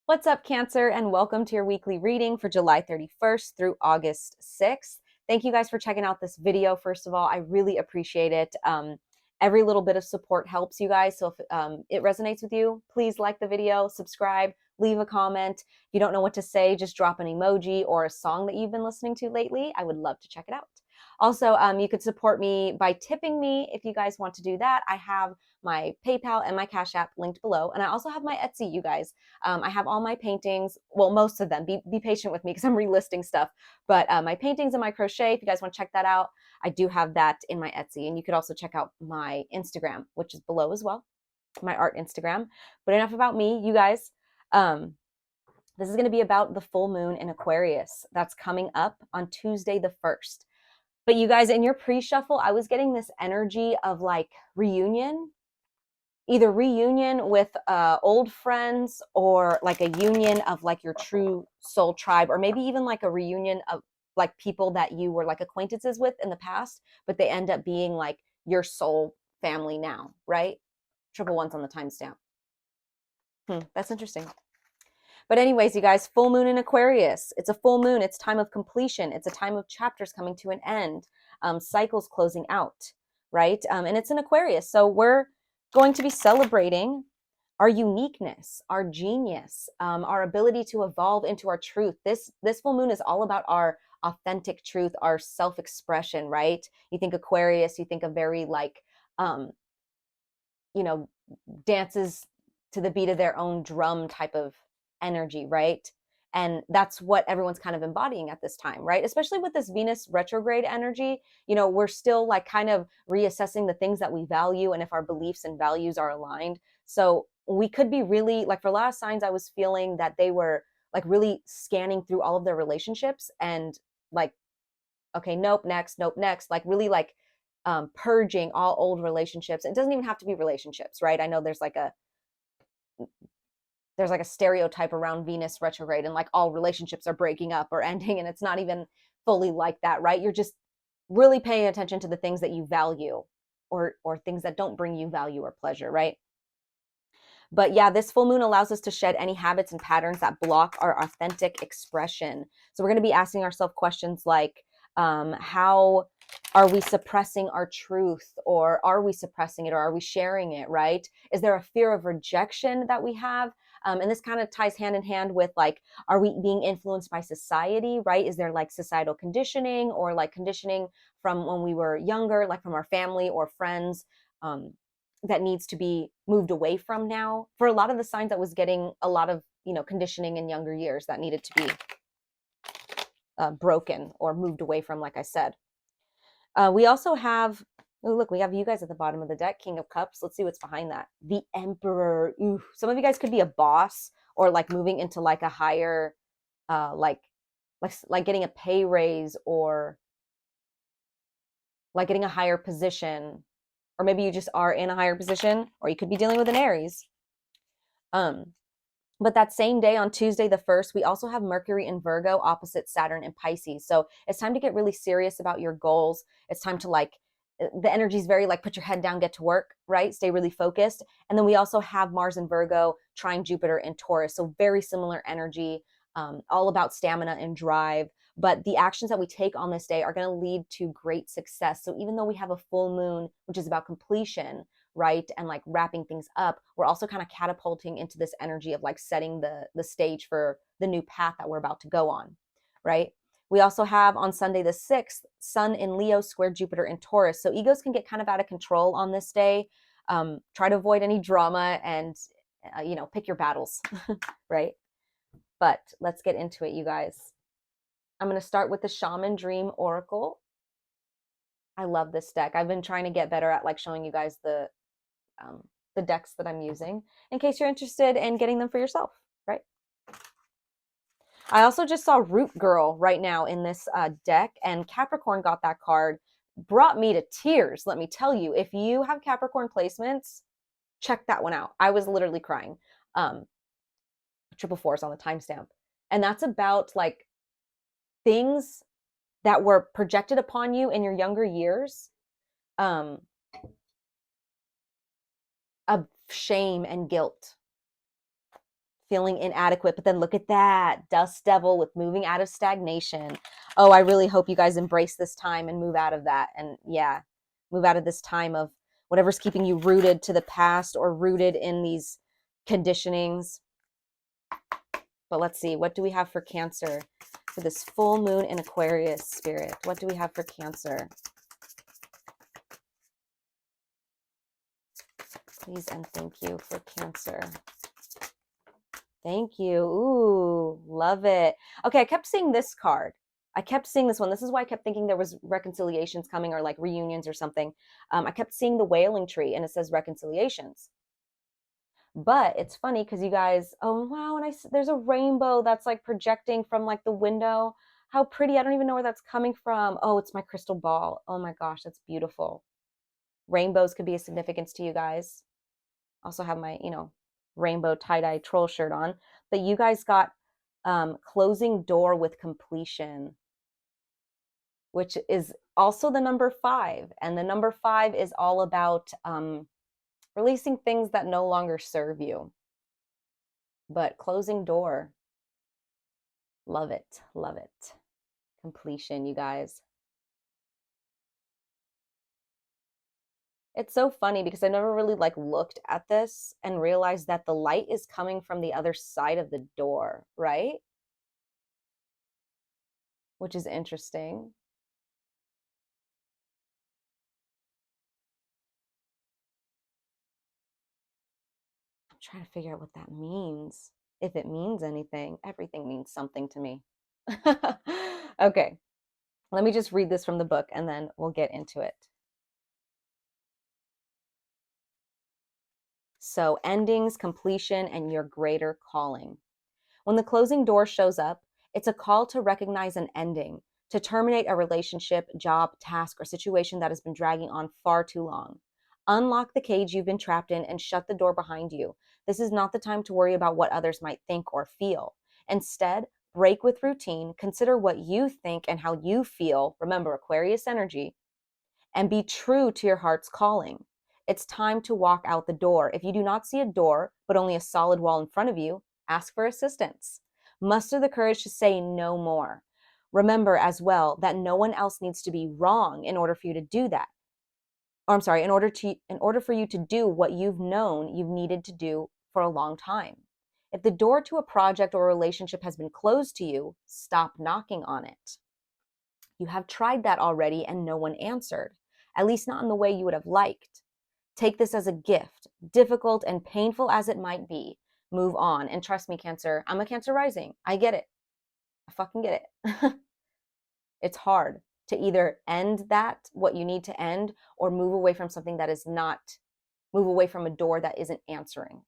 What's up, Cancer, and welcome to your weekly reading for July 31st through August 6th. Thank you guys for checking out this video. First of all, I really appreciate it. Every little bit of support helps you guys. So if it resonates with you, please like the video, subscribe, leave a comment. If you don't know what to say, just drop an emoji or a song that you've been listening to lately. I would love to check it out. Also, you could support me by tipping me if you guys want to do that. I have my PayPal and my Cash App linked below. And I also have my Etsy, you guys. I have all my paintings, well, most of them. Be patient with me because I'm relisting stuff. But my paintings and my crochet, if you guys want to check that out, I do have that in my Etsy. And you could also check out my Instagram, which is below as well, my art Instagram. But enough about me, you guys. This is going to be about the full moon in Aquarius that's coming up on Tuesday the 1st. But you guys, in your pre-shuffle, I was getting this energy of like reunion, either reunion with old friends or like a union of like your true soul tribe, or maybe even like a reunion of like people that you were like acquaintances with in the past, but they end up being like your soul family now, right? Triple ones on the timestamp. That's interesting. But anyways, you guys, full moon in Aquarius. It's a full moon. It's time of completion. It's a time of chapters coming to an end, cycles closing out, right? And it's in Aquarius. So we're going to be celebrating our uniqueness, our genius, our ability to evolve into our truth. This full moon is all about our authentic truth, our self-expression, right? You think Aquarius, you think of very like, you know, dances to the beat of their own drum type of energy, right? And that's what everyone's kind of embodying at this time, right? Especially with this Venus retrograde energy, we're still like kind of reassessing the things that we value and if our beliefs and values are aligned. So we could be really like, for a lot of signs, I was feeling that they were like really scanning through all of their relationships and like, okay, nope, next, like really like purging all old relationships. It doesn't even have to be relationships, right? I know there's like a stereotype around Venus retrograde and like all relationships are breaking up or ending, and it's not even fully like that, right? You're just really paying attention to the things that you value or things that don't bring you value or pleasure, right? But yeah, this full moon allows us to shed any habits and patterns that block our authentic expression. So we're going to be asking ourselves questions like, how are we suppressing our truth, or are we suppressing it, or are we sharing it, right? Is there a fear of rejection that we have? And this kind of ties hand in hand with like, are we being influenced by society, right? Is there like societal conditioning or like conditioning from when we were younger, like from our family or friends, that needs to be moved away from now? For a lot of the signs that was getting a lot of, conditioning in younger years that needed to be broken or moved away from, like I said. We also have, oh, look, we have you guys at the bottom of the deck, King of Cups. Let's see what's behind that. The Emperor. Ooh, some of you guys could be a boss or like moving into like a higher, like getting a pay raise or like getting a higher position, or maybe you just are in a higher position, or you could be dealing with an Aries. But that same day on Tuesday the 1st, we also have Mercury in Virgo opposite Saturn in Pisces. So it's time to get really serious about your goals. It's time to like, the energy is very like, put your head down, get to work, right? Stay really focused. And then we also have Mars in Virgo, trine Jupiter in Taurus. So very similar energy, all about stamina and drive. But the actions that we take on this day are going to lead to great success. So even though we have a full moon, which is about completion, right, and like wrapping things up, we're also kind of catapulting into this energy of like setting the stage for the new path that we're about to go on, right? We also have on Sunday the 6th, Sun in Leo square Jupiter in Taurus. So egos can get kind of out of control on this day. Try to avoid any drama and, pick your battles, right? But let's get into it, you guys. I'm going to start with the Shaman Dream Oracle. I love this deck. I've been trying to get better at like showing you guys the decks that I'm using in case you're interested in getting them for yourself, right? I also just saw Root Girl right now in this deck, and Capricorn got that card. Brought me to tears, let me tell you. If you have Capricorn placements, check that one out. I was literally crying. Triple fours on the timestamp. And that's about like things that were projected upon you in your younger years, of shame and guilt, feeling inadequate. But then look at that, dust devil with moving out of stagnation. Oh, I really hope you guys embrace this time and move out of that. And yeah, move out of this time of whatever's keeping you rooted to the past or rooted in these conditionings. But let's see, what do we have for Cancer for this full moon in Aquarius, Spirit? What do we have for Cancer? Please and thank you for Cancer. Thank you. Ooh, love it. Okay, I kept seeing this card. I kept seeing this one. This is why I kept thinking there was reconciliations coming or like reunions or something. I kept seeing the wailing tree and it says reconciliations. But it's funny because you guys, oh wow, and there's a rainbow that's like projecting from like the window. How pretty. I don't even know where that's coming from. Oh, it's my crystal ball. Oh my gosh, that's beautiful. Rainbows could be a significance to you guys. Also have my, rainbow tie-dye troll shirt on. But you guys got closing door with completion, which is also the number 5. And the number 5 is all about releasing things that no longer serve you. But closing door, love it, love it. Completion, you guys. It's so funny because I never really like looked at this and realized that the light is coming from the other side of the door, right? Which is interesting. I'm trying to figure out what that means. If it means anything, everything means something to me. Okay, let me just read this from the book and then we'll get into it. So, endings, completion, and your greater calling. When the closing door shows up, it's a call to recognize an ending, to terminate a relationship, job, task, or situation that has been dragging on far too long. Unlock the cage you've been trapped in and shut the door behind you. This is not the time to worry about what others might think or feel. Instead, break with routine, consider what you think and how you feel. Remember, Aquarius energy, and be true to your heart's calling. It's time to walk out the door. If you do not see a door, but only a solid wall in front of you, ask for assistance. Muster the courage to say no more. Remember as well that no one else needs to be wrong in order for you to do that. Or I'm sorry, in order for you to do what you've known you've needed to do for a long time. If the door to a project or a relationship has been closed to you, stop knocking on it. You have tried that already and no one answered, at least not in the way you would have liked. Take this as a gift, difficult and painful as it might be. Move on. And trust me, Cancer, I'm a Cancer rising. I get it. I fucking get it. It's hard to either end that, what you need to end, or move away from something that is not, move away from a door that isn't answering.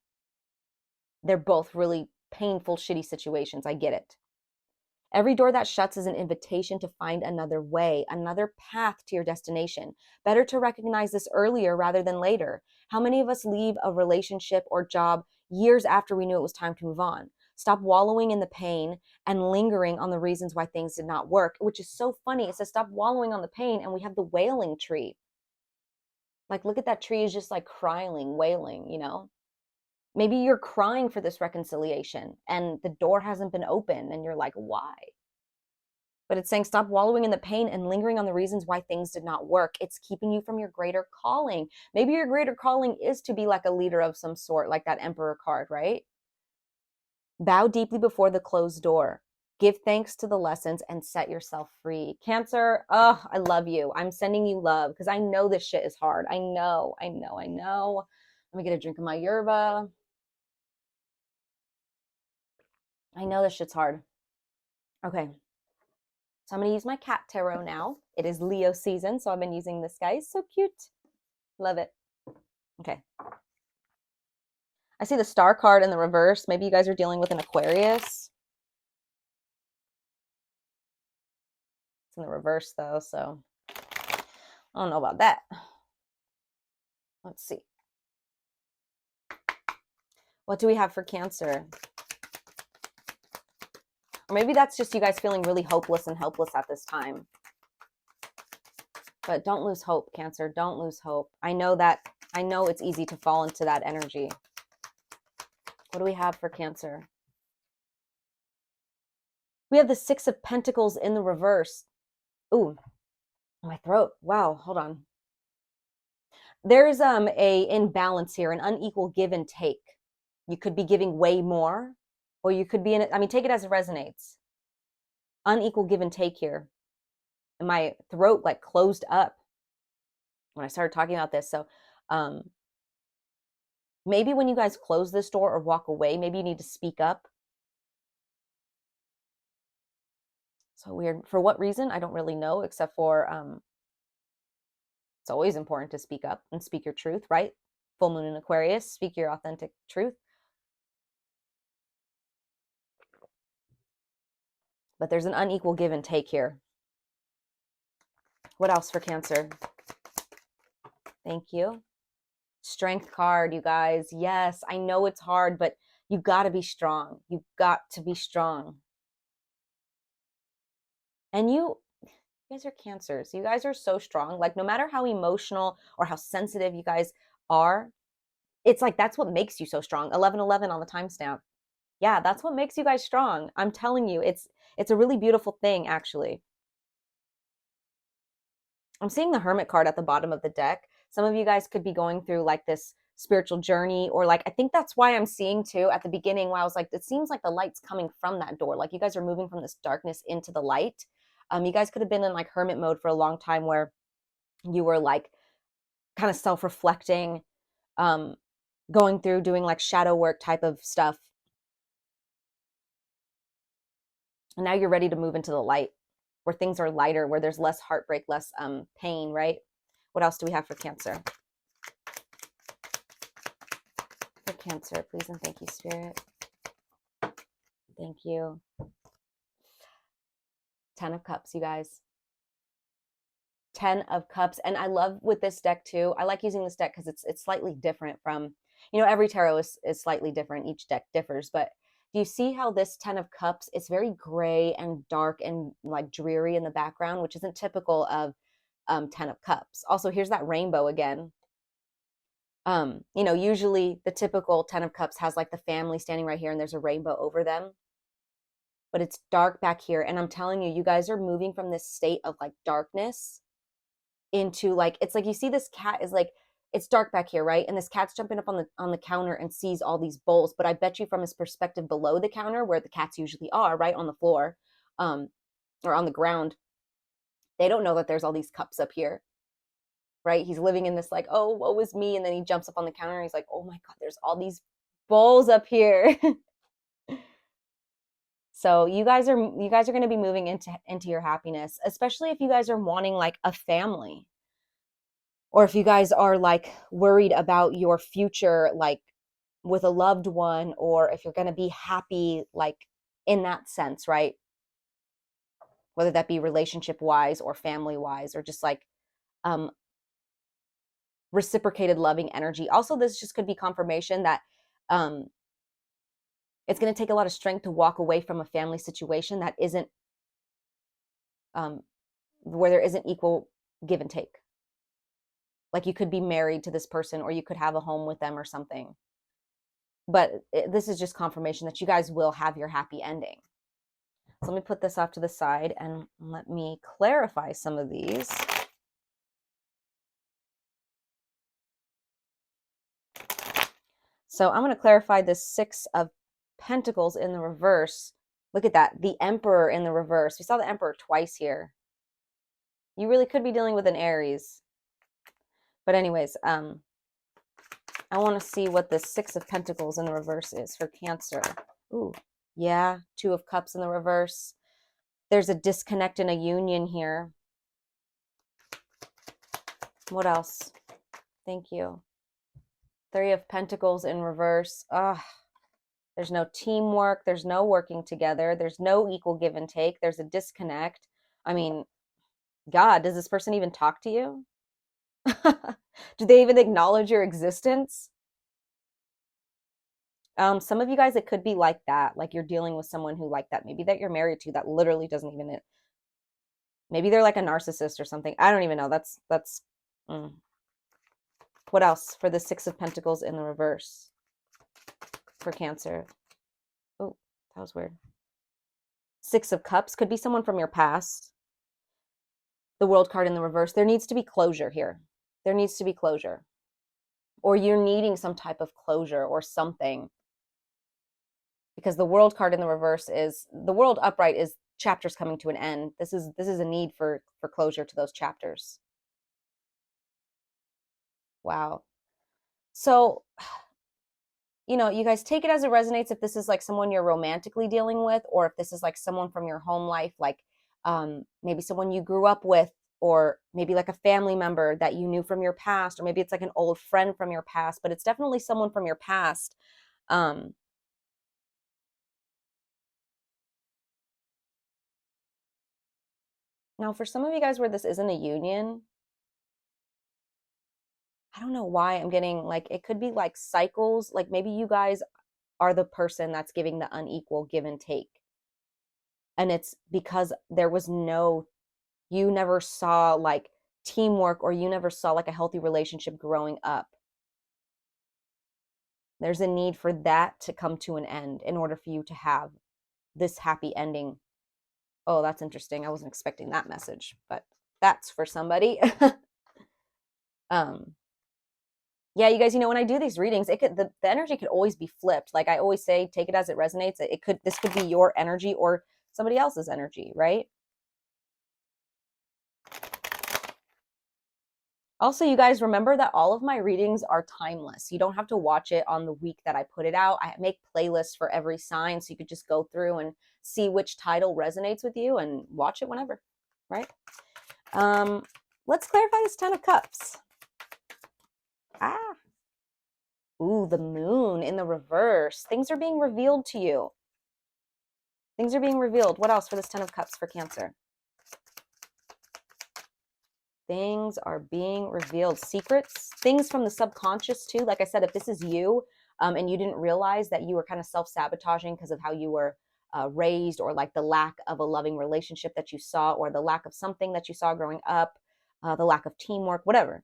They're both really painful, shitty situations. I get it. Every door that shuts is an invitation to find another way, another path to your destination. Better to recognize this earlier rather than later. How many of us leave a relationship or job years after we knew it was time to move on? Stop wallowing in the pain and lingering on the reasons why things did not work, which is so funny. It says stop wallowing on the pain, and we have the wailing tree. Like, look at that tree is just like crying, wailing. Maybe you're crying for this reconciliation and the door hasn't been opened and you're like, why? But it's saying stop wallowing in the pain and lingering on the reasons why things did not work. It's keeping you from your greater calling. Maybe your greater calling is to be like a leader of some sort, like that Emperor card, right? Bow deeply before the closed door. Give thanks to the lessons and set yourself free. Cancer, oh, I love you. I'm sending you love because I know this shit is hard. I know. Let me get a drink of my yerba. I know this shit's hard. Okay. So I'm going to use my cat tarot now. It is Leo season, so I've been using this guy. He's so cute. Love it. Okay. I see the star card in the reverse. Maybe you guys are dealing with an Aquarius. It's in the reverse though, so I don't know about that. Let's see. What do we have for Cancer? Or maybe that's just you guys feeling really hopeless and helpless at this time. But don't lose hope, Cancer. Don't lose hope. I know it's easy to fall into that energy. What do we have for Cancer? We have the Six of Pentacles in the reverse. Ooh, my throat. Wow, hold on. There's a imbalance here, an unequal give and take. You could be giving way more, or you could be in it. I mean, take it as it resonates. Unequal give and take here. And my throat like closed up when I started talking about this. So maybe when you guys close this door or walk away, maybe you need to speak up. So weird. For what reason? I don't really know, except for it's always important to speak up and speak your truth, right? Full moon in Aquarius, speak your authentic truth. But there's an unequal give and take here. What else for Cancer? Thank you. Strength card, you guys. Yes, I know it's hard, but you got to be strong. You got to be strong. And you guys are Cancers. You guys are so strong. Like, no matter how emotional or how sensitive you guys are, it's like that's what makes you so strong. 1111 on the timestamp. Yeah, that's what makes you guys strong. I'm telling you, it's a really beautiful thing, actually. I'm seeing the Hermit card at the bottom of the deck. Some of you guys could be going through like this spiritual journey, or like, I think that's why I'm seeing too at the beginning where I was like, it seems like the light's coming from that door. Like you guys are moving from this darkness into the light. You guys could have been in like hermit mode for a long time where you were like kind of self-reflecting, going through doing like shadow work type of stuff. And now you're ready to move into the light where things are lighter, where there's less heartbreak, less pain, right? What else do we have for Cancer? For Cancer, please and thank you, Spirit. Thank you. 10 of Cups, you guys. 10 of Cups. And I love with this deck too, I like using this deck because it's slightly different from, every tarot is slightly different. Each deck differs, but do you see how this 10 of Cups, it's very gray and dark and like dreary in the background, which isn't typical of 10 of Cups. Also, here's that rainbow again. Usually the typical 10 of Cups has like the family standing right here and there's a rainbow over them. But it's dark back here. And I'm telling you, you guys are moving from this state of like darkness into like, it's like you see this cat is like, it's dark back here, right? And this cat's jumping up on the counter and sees all these bowls. But I bet you from his perspective below the counter, where the cats usually are, right on the floor, or on the ground, they don't know that there's all these cups up here, right? He's living in this like, oh, woe is me. And then he jumps up on the counter and he's like, oh my God, there's all these bowls up here. So you guys are going to be moving into your happiness, especially if you guys are wanting like a family, or if you guys are like worried about your future, like with a loved one, or if you're going to be happy, like in that sense, right? Whether that be relationship wise or family wise, or just like reciprocated loving energy. Also, this just could be confirmation that it's going to take a lot of strength to walk away from a family situation that isn't where there isn't equal give and take. Like you could be married to this person, or you could have a home with them or something. But this is just confirmation that you guys will have your happy ending. So let me put this off to the side and let me clarify some of these. So I'm going to clarify this 6 of Pentacles in the reverse. Look at that. The Emperor in the reverse. We saw the Emperor twice here. You really could be dealing with an Aries. But anyways, I want to see what the 6 of Pentacles in the reverse is for Cancer. Ooh, yeah. 2 of Cups in the reverse. There's a disconnect and a union here. What else? Thank you. 3 of Pentacles in reverse. Ugh. There's no teamwork. There's no working together. There's no equal give and take. There's a disconnect. I mean, God, does this person even talk to you? Do they even acknowledge your existence? Some of you guys, it could be like that. Like you're dealing with someone who like that. Maybe that you're married to that literally doesn't even, maybe they're like a narcissist or something. I don't even know. What else for the 6 of Pentacles in the reverse? for Cancer. Oh, that was weird. Six of Cups could be someone from your past. The World card in the reverse. There needs to be closure here. There needs to be closure. Or you're needing some type of closure or something. Because the World card in the reverse is, the World upright is chapters coming to an end. This is a need for closure to those chapters. Wow. So, you know, you guys take it as it resonates if this is like someone you're romantically dealing with, or if this is like someone from your home life, like maybe someone you grew up with, or maybe like a family member that you knew from your past, or maybe it's like an old friend from your past, but it's definitely someone from your past. Now, for some of you guys where this isn't a union, I don't know why I'm getting like, it could be like cycles. Like maybe you guys are the person that's giving the unequal give and take. And it's because there was no, you never saw like teamwork, or you never saw like a healthy relationship growing up. There's a need for that to come to an end in order for you to have this happy ending. Oh, that's interesting. I wasn't expecting that message, but that's for somebody. Yeah, you guys, you know, when I do these readings, it could, the energy could always be flipped. Like I always say, take it as it resonates. It could, this could be your energy or somebody else's energy, right? Also, you guys, remember that all of my readings are timeless. You don't have to watch it on the week that I put it out. I make playlists for every sign, so you could just go through and see which title resonates with you and watch it whenever, right? Let's clarify this Ten of Cups. Ooh, the Moon in the reverse. Things are being revealed to you. Things are being revealed. What else for this Ten of Cups for Cancer? Things are being revealed. Secrets, things from the subconscious too. Like I said, if this is you and you didn't realize that you were kind of self-sabotaging because of how you were raised, or like the lack of a loving relationship that you saw, or the lack of something that you saw growing up, the lack of teamwork, whatever.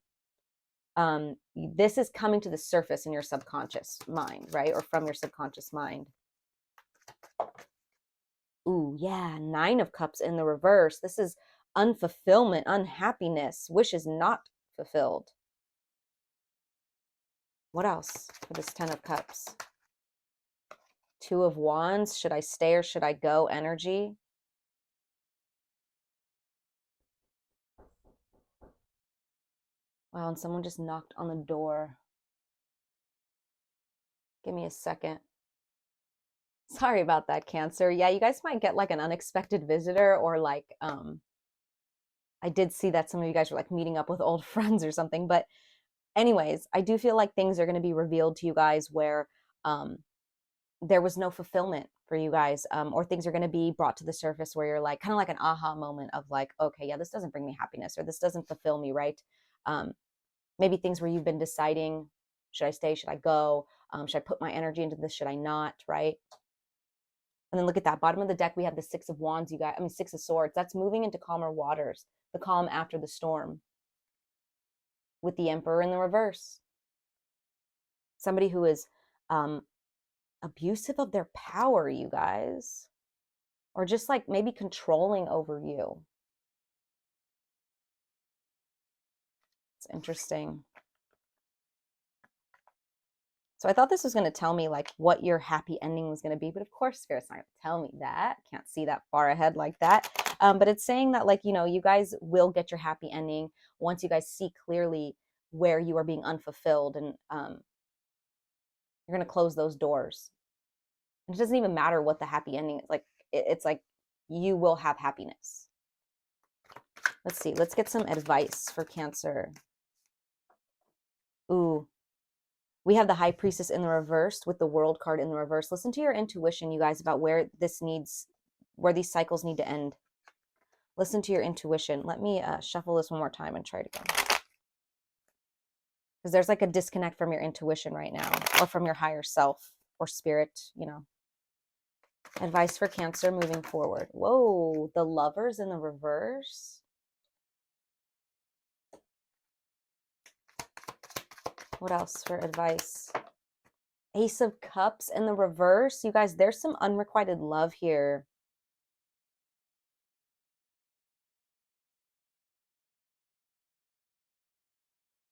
This is coming to the surface in your subconscious mind, right? Or from your subconscious mind. Ooh, yeah, Nine of Cups in the reverse. This is unfulfillment, unhappiness, wishes not fulfilled. What else for this Ten of Cups? Two of Wands. Should I stay or should I go energy? Wow, and someone just knocked on the door. Give me a second. Sorry about that, Cancer. Yeah, you guys might get like an unexpected visitor, or like I did see that some of you guys were like meeting up with old friends or something. But anyways, I do feel like things are going to be revealed to you guys where there was no fulfillment for you guys, or things are going to be brought to the surface where you're like, kind of like an aha moment of like, okay, yeah, this doesn't bring me happiness, or this doesn't fulfill me, right? Maybe things where you've been deciding, should I stay, should I go, should I put my energy into this, should I not, right? And then look at that bottom of the deck, we have the Six of Wands, you guys. I mean, Six of Swords. That's moving into calmer waters, the calm after the storm, with the Emperor in the reverse. Somebody who is abusive of their power, you guys, or just like maybe controlling over you. It's interesting. So I thought this was going to tell me like what your happy ending was going to be, but of course Spirit's not going to tell me that. Can't see that far ahead like that. But it's saying that, like, you know, you guys will get your happy ending once you guys see clearly where you are being unfulfilled, and you're going to close those doors. And it doesn't even matter what the happy ending is. Like, it's like you will have happiness. Let's see. Let's get some advice for Cancer. Ooh. We have the High Priestess in the reverse with the World card in the reverse. Listen to your intuition, you guys, about where this needs, where these cycles need to end. Listen to your intuition. Let me shuffle this one more time and try it again. Because there's like a disconnect from your intuition right now, or from your higher self or spirit, you know. Advice for Cancer moving forward. Whoa, the Lovers in the reverse. What else for advice? Ace of Cups in the reverse. You guys, there's some unrequited love here.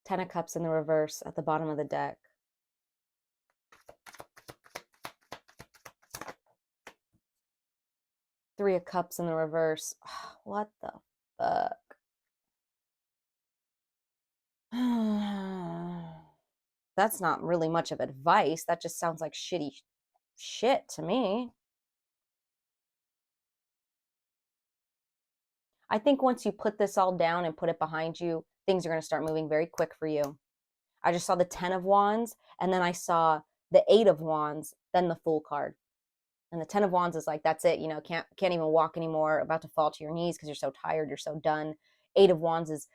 Ten of Cups in the reverse at the bottom of the deck. Three of Cups in the reverse. What the fuck? That's not really much of advice. That just sounds like shitty shit to me. I think once you put this all down and put it behind you, things are going to start moving very quick for you. I just saw the 10 of Wands, and then I saw the 8 of Wands, then the Fool card. And the 10 of Wands is like, that's it, you know, can't even walk anymore, about to fall to your knees because you're so tired, you're so done. 8 of Wands is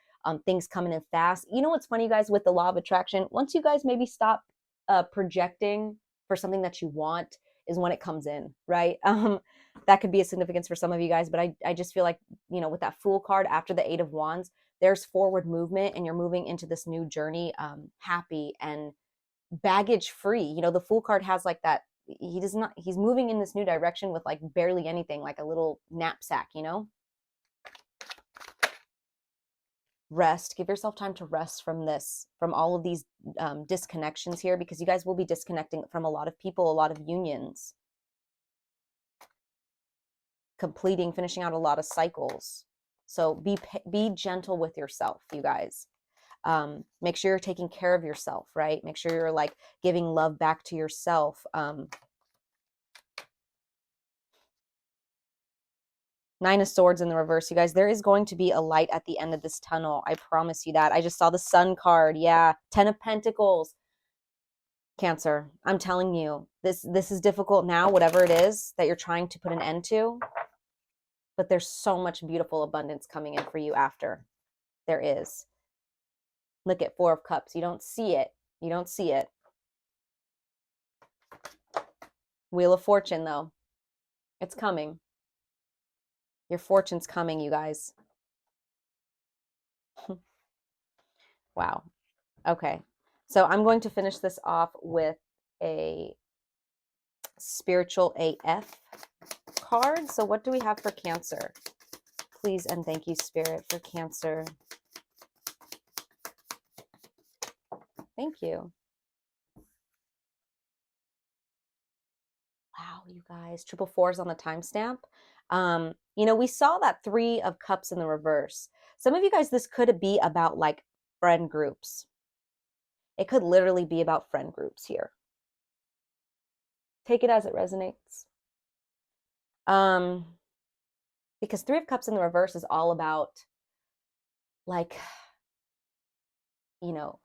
things coming in fast. You know what's funny, guys, with the law of attraction? Once you guys maybe stop projecting for something that you want is when it comes in, right? That could be a significance for some of you guys, but I just feel like, you know, with that Fool card after the 8 of Wands, there's forward movement and you're moving into this new journey happy and baggage free. You know, the Fool card has like that, he's moving in this new direction with like barely anything, like a little knapsack, you know? Rest, give yourself time to rest from this, from all of these disconnections here, because you guys will be disconnecting from a lot of people, a lot of unions, finishing out a lot of cycles. So be gentle with yourself, you guys. Make sure you're taking care of yourself, right? Make sure you're like giving love back to yourself. Nine of Swords in the reverse, you guys. There is going to be a light at the end of this tunnel. I promise you that. I just saw the Sun card. Yeah. 10 of Pentacles. Cancer, I'm telling you, this is difficult now, whatever it is that you're trying to put an end to. But there's so much beautiful abundance coming in for you after. There is. Look at 4 of Cups. You don't see it. You don't see it. Wheel of Fortune, though. It's coming. Your fortune's coming, you guys. Wow. Okay. So I'm going to finish this off with a spiritual AF card. So what do we have for Cancer? Please and thank you, Spirit, for Cancer. Thank you. Wow, you guys. 444 is on the timestamp. You know, we saw that 3 of Cups in the reverse. Some of you guys, this could be about like friend groups. It could literally be about friend groups here. Take it as it resonates. Because 3 of Cups in the reverse is all about like, you know,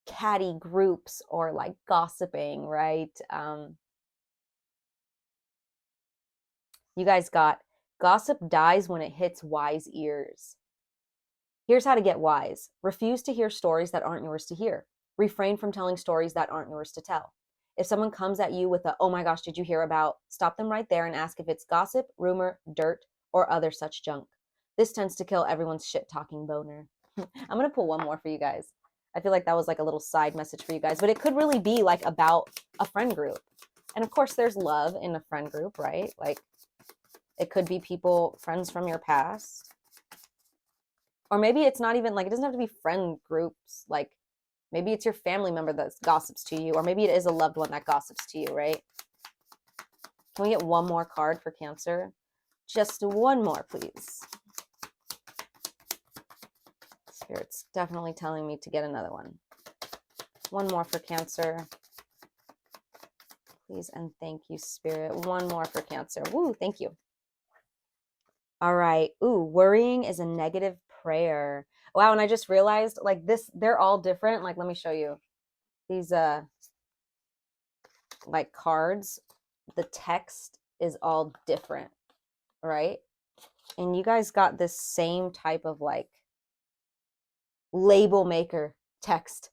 catty groups or like gossiping, right? You guys got gossip dies when it hits wise ears. Here's how to get wise. Refuse to hear stories that aren't yours to hear. Refrain from telling stories that aren't yours to tell. If someone comes at you with a, oh my gosh, did you hear about? Stop them right there and ask if it's gossip, rumor, dirt, or other such junk. This tends to kill everyone's shit-talking boner. I'm going to pull one more for you guys. I feel like that was like a little side message for you guys, but it could really be like about a friend group. And of course, there's love in a friend group, right? Like it could be people, friends from your past. Or maybe it's not even like, it doesn't have to be friend groups. Like maybe it's your family member that gossips to you, or maybe it is a loved one that gossips to you, right? Can we get one more card for Cancer? Just one more, please. Spirit's definitely telling me to get another one. One more for Cancer. Please and thank you, Spirit. One more for Cancer. Woo, thank you. All right. Ooh, worrying is a negative prayer. Wow, and I just realized like this, they're all different. Like, let me show you these like cards. The text is all different, right? And you guys got this same type of like label maker text.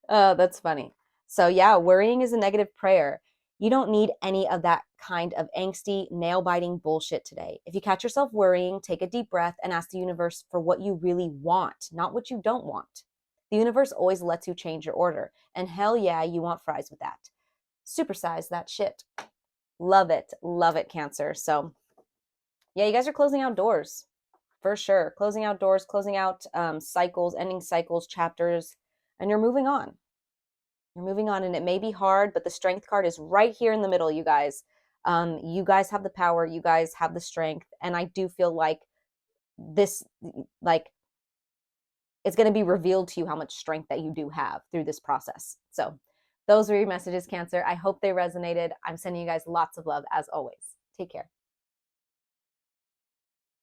Oh, that's funny. So yeah, worrying is a negative prayer. You don't need any of that kind of angsty, nail-biting bullshit today. If you catch yourself worrying, take a deep breath and ask the universe for what you really want, not what you don't want. The universe always lets you change your order. And hell yeah, you want fries with that. Supersize that shit. Love it. Love it, Cancer. So yeah, you guys are closing out doors for sure. Closing out doors, closing out cycles, ending cycles, chapters, and you're moving on. You're moving on, and it may be hard, but the strength card is right here in the middle, you guys. You guys have the power. You guys have the strength. And I do feel like this, like, it's going to be revealed to you how much strength that you do have through this process. So those are your messages, Cancer. I hope they resonated. I'm sending you guys lots of love as always. Take care.